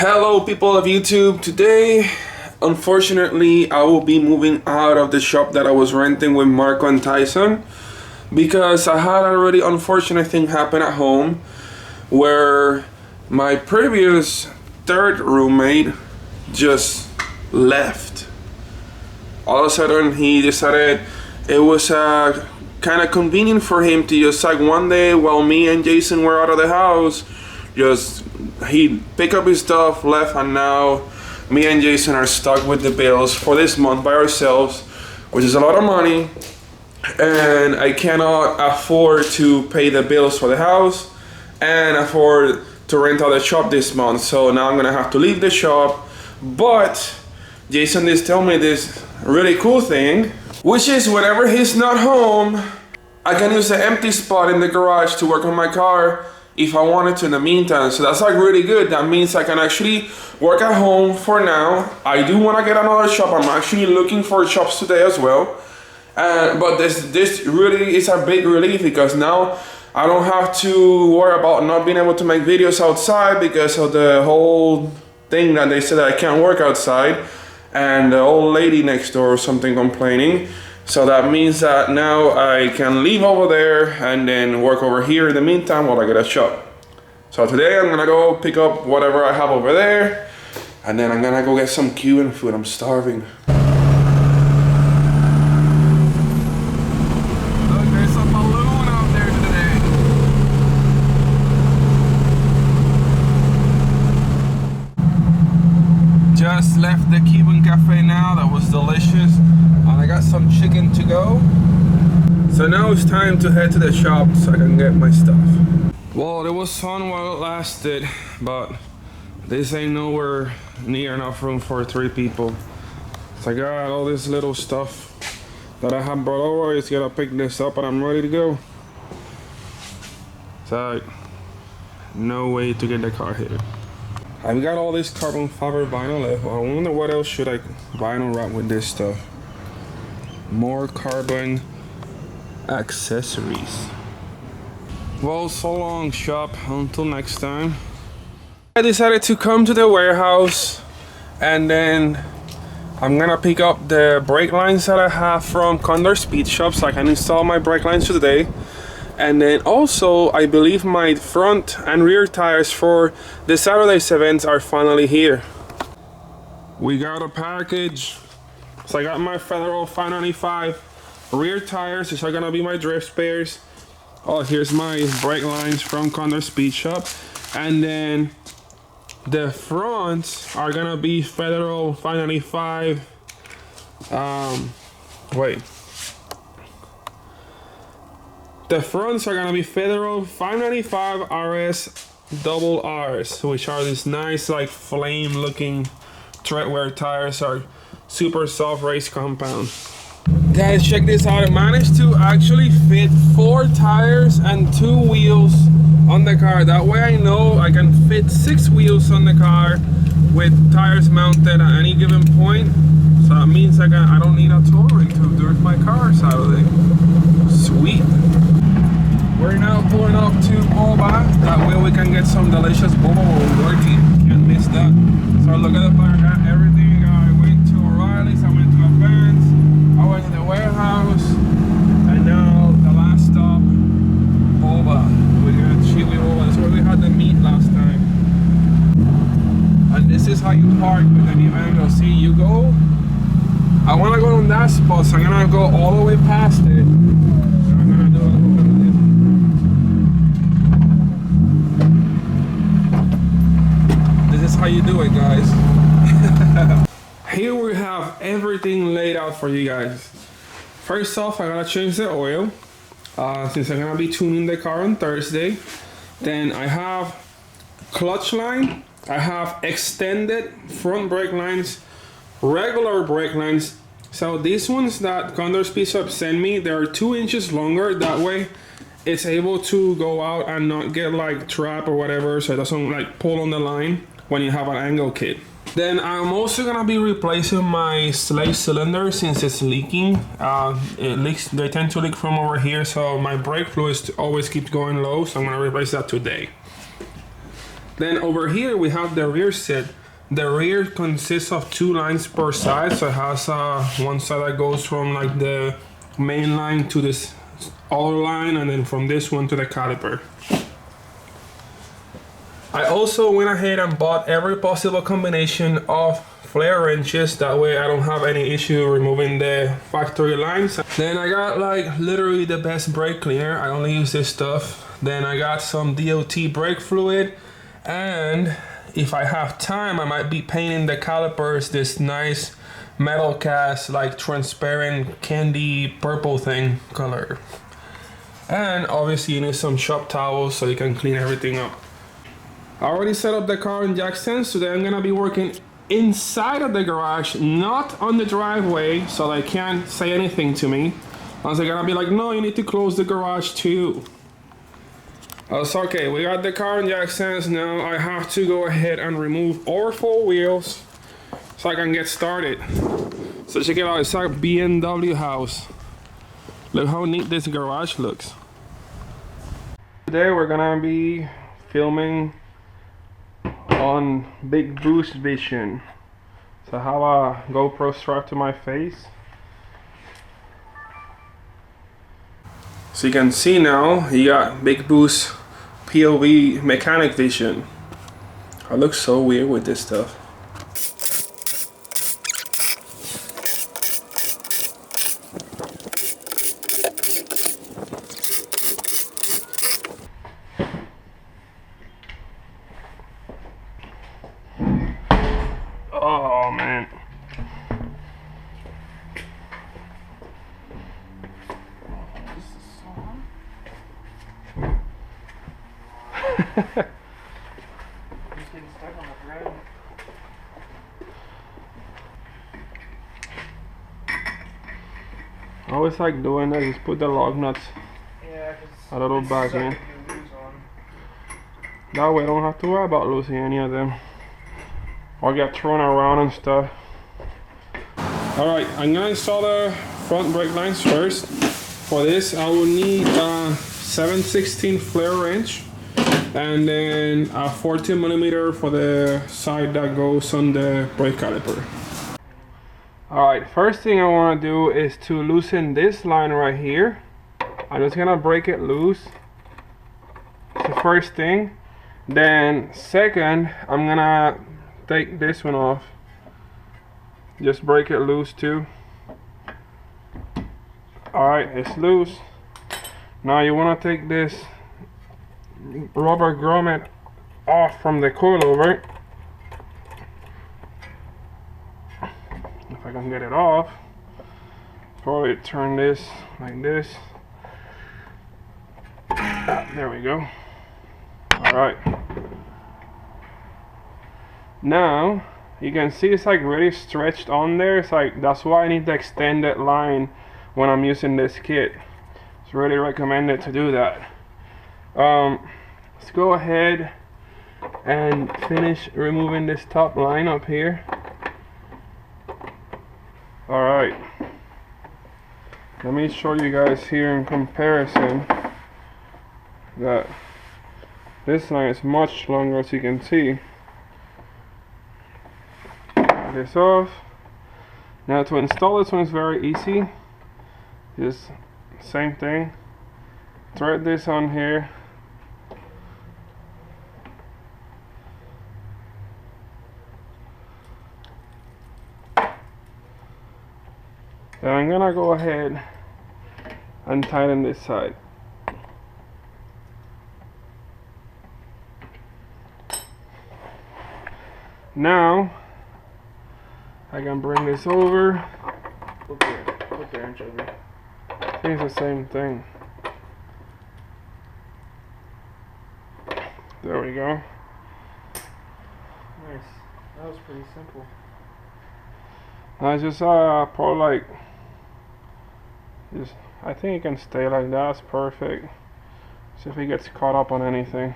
Hello people of YouTube. Today, unfortunately, I will be moving out of the shop that I was renting with Marco and Tyson because I had a really unfortunate thing happen at home where my previous third roommate just left. All of a sudden he decided it was kind of convenient for him to just like one day while me and Jason were out of the house, he picked up his stuff, left, and now me and Jason are stuck with the bills for this month by ourselves, which is a lot of money, and I cannot afford to pay the bills for the house and afford to rent out the shop this month. So now I'm gonna have to leave the shop. But Jason did tell me this really cool thing, which is whenever he's not home, I can use the empty spot in the garage to work on my car if I wanted to in the meantime. So that's like really good. That means I can actually work at home for now. I do want to get another shop. I'm actually looking for shops today as well. But this really is a big relief because now I don't have to worry about not being able to make videos outside because of the whole thing that they said that I can't work outside and the old lady next door or something complaining. So that means that now I can leave over there and then work over here in the meantime while I get a shop. So today I'm gonna go pick up whatever I have over there and then I'm gonna go get some Cuban food. I'm starving. Look, there's a balloon out there today. Just left the Cuban cafe now. That was delicious. I got some chicken to go. So now it's time to head to the shop so I can get my stuff. Well, it was fun while it lasted, but this ain't nowhere near enough room for 3 people. So I got all this little stuff that I have brought over. I just gotta pick this up and I'm ready to go. So no way to get the car here. I've got all this carbon fiber vinyl left. I wonder what else should I vinyl wrap with this stuff. More carbon accessories. Well, so long shop, until next time. I decided to come to the warehouse and then I'm gonna pick up the brake lines that I have from Condor Speed Shop so I can install my brake lines today. And then also I believe my front and rear tires for the Saturday's events are finally here. We got a package. So I got my Federal 595 rear tires. These are gonna be my drift spares. Oh, here's my brake lines from Condor Speed Shop. And then the fronts are gonna be Federal 595. The fronts are gonna be Federal 595 RS double Rs, which are these nice like flame looking treadwear tires. Are super soft race compound. Guys, check this out. I managed to actually fit 4 tires and 2 wheels on the car. That way I know I can fit 6 wheels on the car with tires mounted at any given point. So that means I don't need a tow rig to do my car Saturday. Sweet. We're now pulling up to boba. That way we can get some delicious boba while we're working. Can't miss that. So look at the bar. I got everything. I went to O'Reilly's, I went to Advance, I went to the warehouse, and now the last stop, boba. We're gonna chili boba. That's where we had the meat last time. And this is how you park with the new angle. See, you go. I want to go on that spot, so I'm gonna go all the way past it. And I'm gonna do a little bit of this. This is how you do it, guys. Here we have everything laid out for you guys. First off, I gotta change the oil since I'm gonna be tuning the car on Thursday. Then I have clutch line, I have extended front brake lines, regular brake lines. So these ones that Condor Speed Shop sent me, they're 2 inches longer. That way it's able to go out and not get like trapped or whatever, so it doesn't like pull on the line when you have an angle kit. Then I'm also gonna be replacing my slave cylinder since it's leaking. It leaks. They tend to leak from over here, so my brake fluid always keeps going low. So I'm gonna replace that today. Then over here we have the rear set. The rear consists of 2 lines per side, so it has one side that goes from like the main line to this other line, and then from this one to the caliper. I also went ahead and bought every possible combination of flare wrenches, that way I don't have any issue removing the factory lines. Then I got like literally the best brake cleaner. I only use this stuff. Then I got some DOT brake fluid, and if I have time I might be painting the calipers this nice metal cast, like transparent candy purple thing color. And obviously you need some shop towels so you can clean everything up. I already set up the car in jack stands. Today I'm gonna be working inside of the garage, not on the driveway, so they can't say anything to me. They're gonna be like, no, you need to close the garage too. So okay, we got the car in jack stands. Now I have to go ahead and remove all 4 wheels so I can get started. So check it out, it's our BMW house. Look how neat this garage looks. Today we're gonna be filming on BIGBOOST Vision. So I have a GoPro strapped to my face. So you can see now, you got BIGBOOST POV mechanic vision. I look so weird with this stuff. Oh man. Just getting stuck on the thread. I always like doing that, just put the lug nuts a little back in. That way I don't have to worry about losing any of them or get thrown around and stuff. Alright, I'm gonna install the front brake lines first. For this I will need a 7/16 flare wrench and then a 14mm for the side that goes on the brake caliper. Alright, first thing I want to do is to loosen this line right here. I'm just gonna break it loose. It's the first thing. Then second, I'm gonna take this one off. Just break it loose too. Alright, it's loose. Now you want to take this rubber grommet off from the coilover. If I can get it off, probably turn this like this. There we go. Alright. Now you can see it's like really stretched on there. It's like, that's why I need the extended line when I'm using this kit. It's really recommended to do that. Let's go ahead and finish removing this top line up here. Alright, let me show you guys here in comparison that this line is much longer, as you can see. Take this off. Now to install this one is very easy. Just same thing. Thread this on here. Then I'm gonna go ahead and tighten this side. Now I can bring this over. Flip the wrench over. I think it's the same thing. There we go. Nice. That was pretty simple. I just probably like just, I think it can stay like that. It's perfect. See if it gets caught up on anything.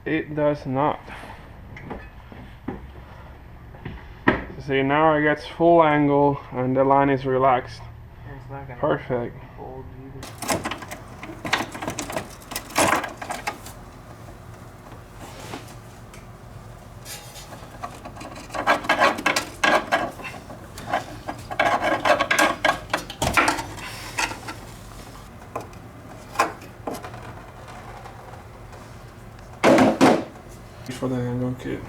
It does not. So see, now it gets full angle and the line is relaxed. And it's not gonna Perfect. hold either. for the handgun kit.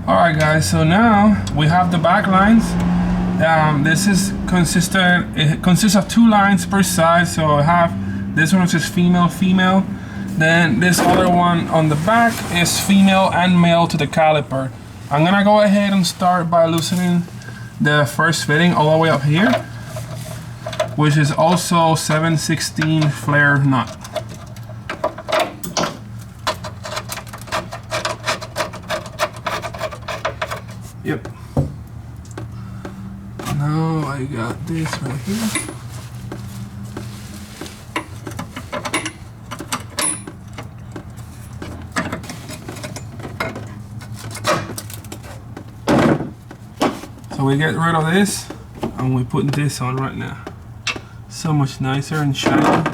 Alright guys, so now we have the back lines. It consists of 2 lines per side. So I have this one, which is female, female. Then this other one on the back is female and male to the caliper. I'm gonna go ahead and start by loosening the first fitting all the way up here, which is also 7/16 flare nut. Yep. Now I got this right here. So we get rid of this and we put this on right now. So much nicer and shiny.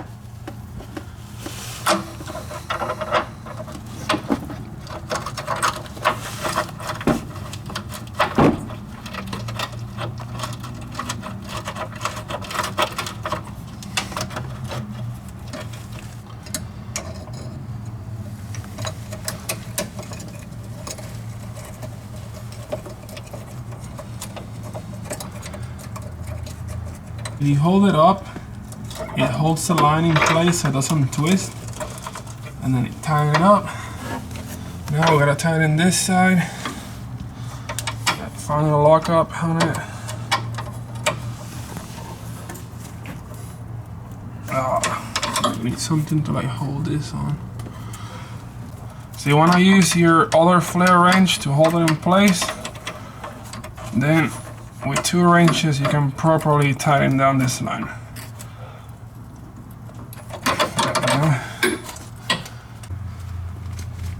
If you hold it up, it holds the line in place so it doesn't twist, and then you tighten it up. Now we gotta tighten this side. Find the lock up on it. You need something to like hold this on. So you wanna use your other flare wrench to hold it in place. Then with 2 wrenches, you can properly tighten down this line.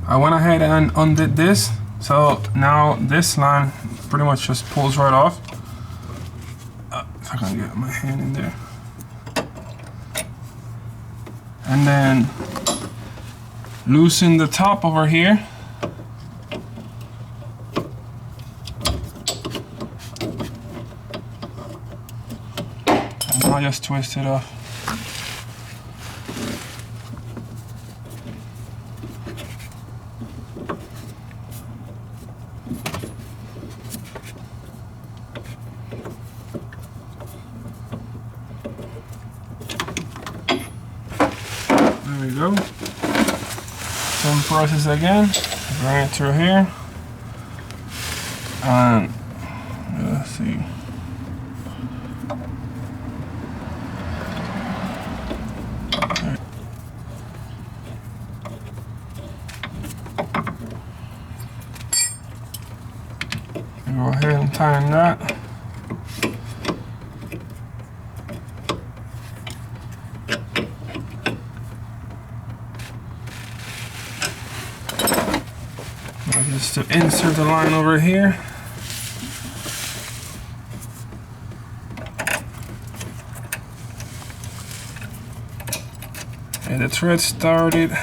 I went ahead and undid this, so now this line pretty much just pulls right off. If I can get my hand in there. And then loosen the top over here. I just twist it off. There we go. Same process again. Bring it through here. And let's see. Go ahead and tighten that. Now just to insert the line over here. And the thread started.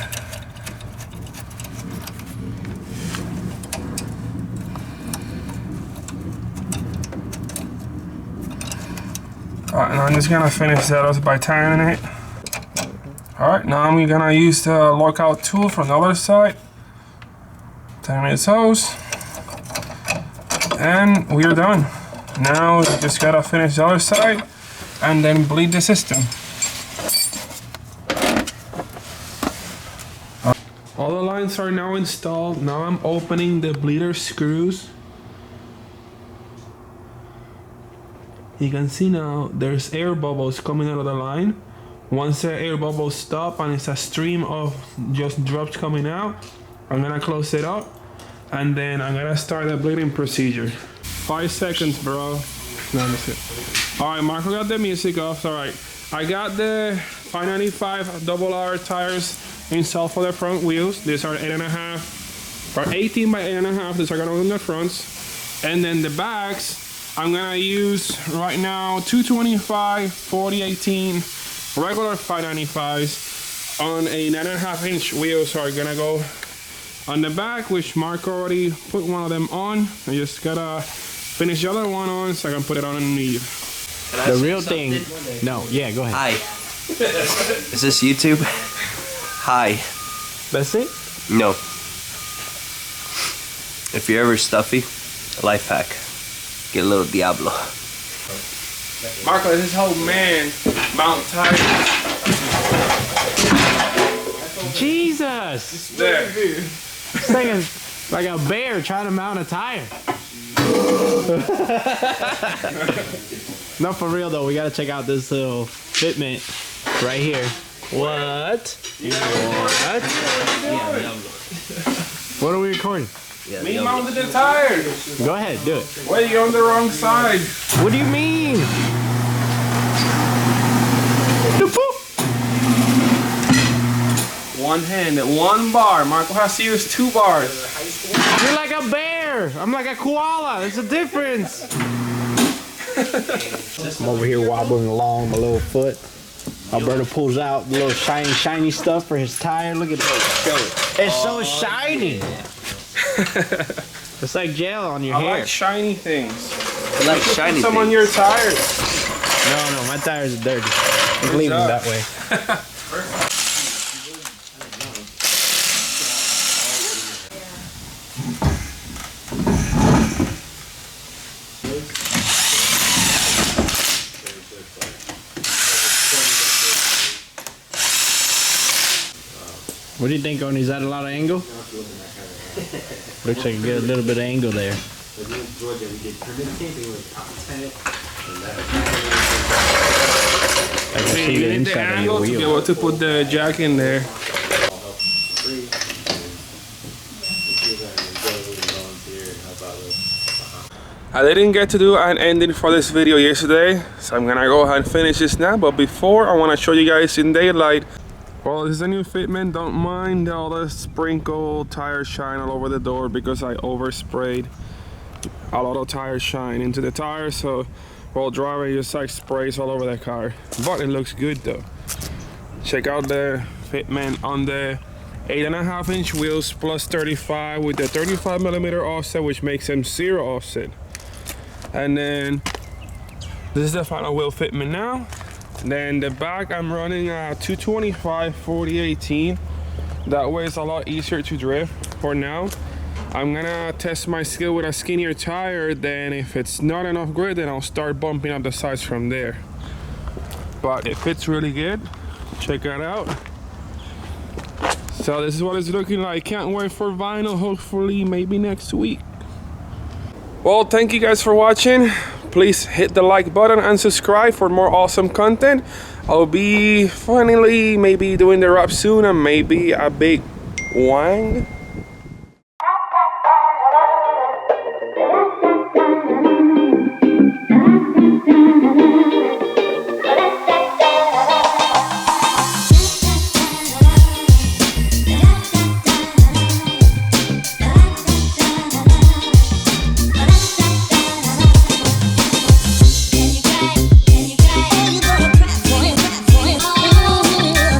And I'm just gonna finish that off by tightening it. Alright, now I'm gonna use the lockout tool from the other side. Tighten its hose. And we're done. Now you just gotta finish the other side and then bleed the system. All the lines are now installed. Now I'm opening the bleeder screws. you can see now there's air bubbles coming out of the line. Once the air bubbles stop and it's a stream of just drops coming out, I'm gonna close it up and then I'm gonna start the bleeding procedure. 5 seconds, bro. No, that's it. All right, Marco got the music off. All right, I got the 595 double R tires installed for the front wheels. These are 8.5 or 18 by 8.5. These are gonna go in the fronts, and then the backs I'm gonna use right now 225 4018 regular 595s on a 9.5-inch wheels are gonna go on the back, which Mark already put one of them on. I just gotta finish the other one on so I can put it on underneath. The real thing. No, yeah, go ahead. Hi. Is this YouTube? Hi. That's it? No. If you're ever stuffy, life hack. Get a little Diablo. Marco, this whole man mount tires. Jesus! There. This thing is like a bear trying to mount a tire. No, for real though, we gotta check out this little fitment right here. What? What? What are we recording? Yeah, Me mounted the tires. Go ahead, do it. Wait, you're on the wrong side. What do you mean? One hand, 1 bar. Marco has to use 2 bars. You're like a bear. I'm like a koala. There's a difference. I'm over here wobbling along my little foot. Alberto pulls out the little shiny stuff for his tire. Look at that. Show it. It's so shiny. It's like gel on your hair. I like shiny things. I like shiny Some things. on your tires. No, my tires are dirty. Just leave them that way. What do you think, Oni? Is that a lot of angle? Looks like you get a little bit of angle there. I see you the need the inside of your angle to be wheel. able to put the jack in there. I didn't get to do an ending for this video yesterday, so I'm gonna go ahead and finish this now. But before, I want to show you guys in daylight. Well, this is a new fitment. Don't mind all the sprinkle tire shine all over the door because I oversprayed a lot of tire shine into the tire, so while driving just like sprays all over the car. But it looks good though. Check out the fitment on the 8.5-inch wheels plus 35 with the 35mm offset, which makes them 0 offset. And then this is the final wheel fitment now. Then the back I'm running 225 4018. That way it's a lot easier to drift for now. I'm gonna test my skill with a skinnier tire, then if it's not enough grip, then I'll start bumping up the size from there. But it fits really good. Check that out. So this is what it's looking like. Can't wait for vinyl, hopefully maybe next week. Well, thank you guys for watching. Please hit the like button and subscribe for more awesome content. I'll be finally maybe doing the wrap soon and maybe a big wang